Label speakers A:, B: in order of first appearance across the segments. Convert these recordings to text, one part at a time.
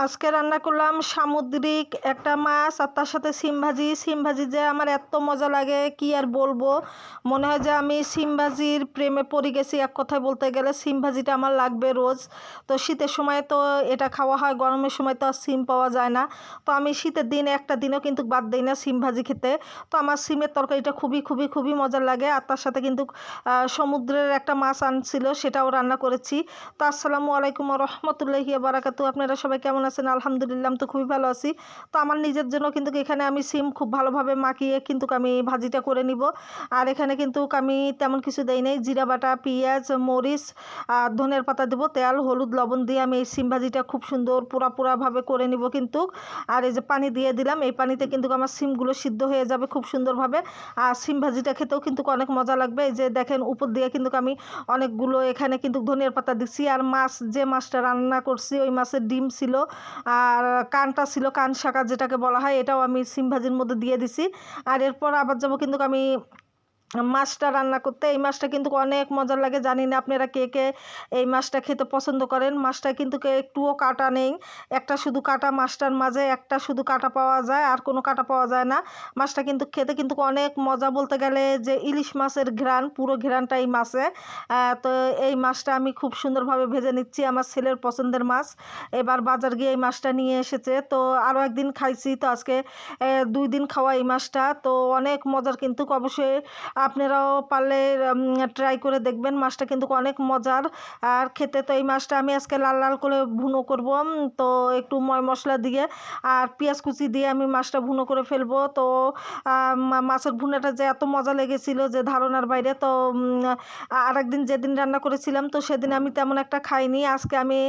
A: আজকে রান্না করলাম সামুদ্রিক একটা মাছ আর তার সাথে সিম ভাজি। সিম ভাজি যে আমার এত মজা লাগে কি আর বলবো। মনে হয় যে আমি সিম ভাজির প্রেমে পড়ে গেছি। এক কথায় বলতে গেলে সিম ভাজিটা আমার লাগবে রোজ। তো শীতের সময় তো এটা খাওয়া হয়, গরমের সময় তো আর সিম পাওয়া যায় না। তো আমি শীতের দিনে একটা দিনও কিন্তু বাদ দিই না সিম ভাজি খেতে। তো আমার সিমের তরকারিটা খুবই খুবই খুবই মজার লাগে। আর তার সাথে কিন্তু সমুদ্রের একটা মাছ আনছিল, সেটাও রান্না করেছি। তো আসসালামু আলাইকুম রহমতুল্লাহি বারাকাতু। আপনারা সবাই কেমন আছেন? আলহামদুলিল্লাহ, তো খুবই ভালো আছি। তো আমার নিজের জন্য কিন্তু এখানে আমি সিম খুব ভালোভাবে মাখিয়ে কিন্তু আমি ভাজিটা করে নিব। আর এখানে কিন্তু আমি তেমন কিছু দেই নাই, জিরা বাটা, পেঁয়াজ, মরিচ আর ধনের পাতা দেবো, তেল, হলুদ, লবণ দিয়ে আমি এই সিম ভাজিটা খুব সুন্দর পুরাভাবে করে নিব কিন্তু। আর এই যে পানি দিয়ে দিলাম, এই পানিতে কিন্তু আমার সিমগুলো সিদ্ধ হয়ে যাবে খুব সুন্দরভাবে। আর সিম ভাজিটা খেতেও কিন্তু অনেক মজা লাগবে। এই যে দেখেন উপর দিয়ে কিন্তু আমি অনেকগুলো এখানে কিন্তু ধনিয়ার পাতা দিচ্ছি। আর মাছ, যে মাছটা রান্না করছি ওই মাছের ডিম ছিল আর কানটা ছিল, কান শাকা যেটাকে বলা হয়, এটাও আমি সিম ভাজির মধ্যে দিয়ে দিছি। আর এরপর আবার যাবো কিন্তু আমি মাছটা রান্না করতে। এই মাছটা কিন্তু অনেক মজার লাগে। জানি না আপনারা কে কে এই মাছটা খেতে পছন্দ করেন। মাছটা কিন্তু একটুও কাটা নেই, একটা শুধু কাটা, মাছটার মাঝে একটা শুধু কাটা পাওয়া যায়, আর কোনো কাটা পাওয়া যায় না। মাছটা কিন্তু খেতে কিন্তু অনেক মজা। বলতে গেলে যে ইলিশ মাছের ঘ্রাণ, পুরো ঘ্রাণটা এই মাছে। তো এই মাছটা আমি খুব সুন্দরভাবে ভেজে নিচ্ছি, আমার ছেলের পছন্দের মাছ। এবার বাজার গিয়ে এই মাছটা নিয়ে এসেছে, তো আরও একদিন খাইছি, তো আজকে 2 দিন খাওয়া এই মাছটা। তো অনেক মজার কিন্তু, অবশ্যই আপনারাও পারলে ট্রাই করে দেখবেন। মাছটা কিন্তু অনেক মজার আর খেতে। তো এই মাছটা আমি আজকে লাল লাল করে ভুনো করব, তো একটু মশলা দিয়ে আর পেঁয়াজ কুচি দিয়ে আমি মাছটা ভুনো করে ফেলবো। তো মাছের ভুনাটা যে এত মজা লেগেছিল যে ধারণার বাইরে। তো আর একদিন যেদিন রান্না করেছিলাম, তো সেদিন আমি তেমন একটা খাইনি। আজকে আমি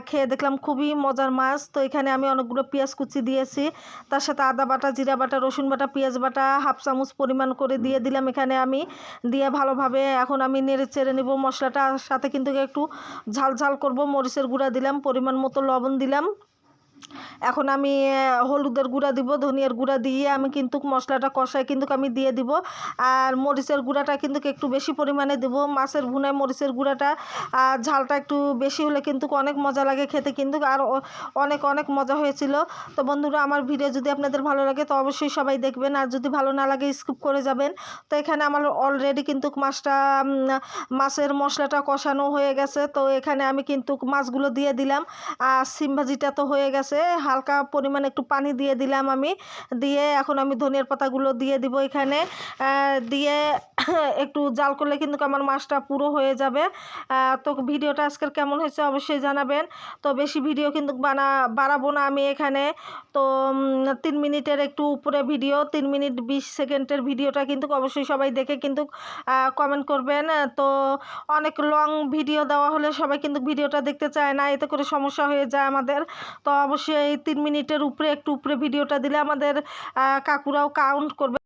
A: খেয়ে দেখলাম খুবই মজার মাছ। তো এখানে আমি অনেকগুলো পেঁয়াজ কুচি দিয়েছি, তার সাথে আদা বাটা, জিরা বাটা, রসুন বাটা, পেঁয়াজ বাটা হাফ চামচ পরিমাণ করে দিয়ে দিলাম এখানে আমি। দিয়ে ভালোভাবে এখন আমি নেড়ে চেড়ে নেব মশলাটা। সাথে কিন্তু একটু ঝাল ঝাল করব, মরিচের গুঁড়া দিলাম, পরিমাণ মতো লবণ দিলাম। এখন আমি হলুদের গুঁড়া দিব, ধনিয়ার গুঁড়া দিয়ে আমি কিন্তু মশলাটা কষায় কিন্তু আমি দিয়ে দিব। আর মরিচের গুঁড়াটা কিন্তু একটু বেশি পরিমাণে দেব। মাছের ভুনায় মরিচের গুঁড়াটা আর ঝালটা একটু বেশি হলে কিন্তু অনেক মজা লাগে খেতে কিন্তু। আর অনেক অনেক মজা হয়েছিল। তো বন্ধুরা, আমার ভিডিও যদি আপনাদের ভালো লাগে তো অবশ্যই সবাই দেখবেন, আর যদি ভালো না লাগে স্কিপ করে যাবেন। তো এখানে আমার অলরেডি কিন্তু মাছের মশলাটা কষানো হয়ে গেছে। তো এখানে আমি কিন্তু মাছগুলো দিয়ে দিলাম। আর সিম ভাজিটা তো হয়ে গেছে, হালকা পরিমাণে একটু পানি দিয়ে দিলাম আমি। দিয়ে এখন আমি ধনিয়ার পাতাগুলো দিয়ে দিব এখানে। দিয়ে একটু জাল করলে কিন্তু আমার মাছটা পুরো হয়ে যাবে। তো ভিডিওটা আজকের কেমন হয়েছে অবশ্যই জানাবেন। তো বেশি ভিডিও কিন্তু বাড়াবো না আমি এখানে। তো 3 মিনিটের একটু উপরে ভিডিও, 3 মিনিট 20 সেকেন্ডের ভিডিওটা কিন্তু অবশ্যই সবাই দেখে কিন্তু কমেন্ট করবেন। তো অনেক লং ভিডিও দেওয়া হলে সবাই কিন্তু ভিডিওটা দেখতে চায় না, এতে করে সমস্যা হয়ে যায় আমাদের। তো অবশ্যই 3 মিনিটের উপরে একটু উপরে ভিডিওটা দিলে আমাদের কাকুরাও কাউন্ট করবে।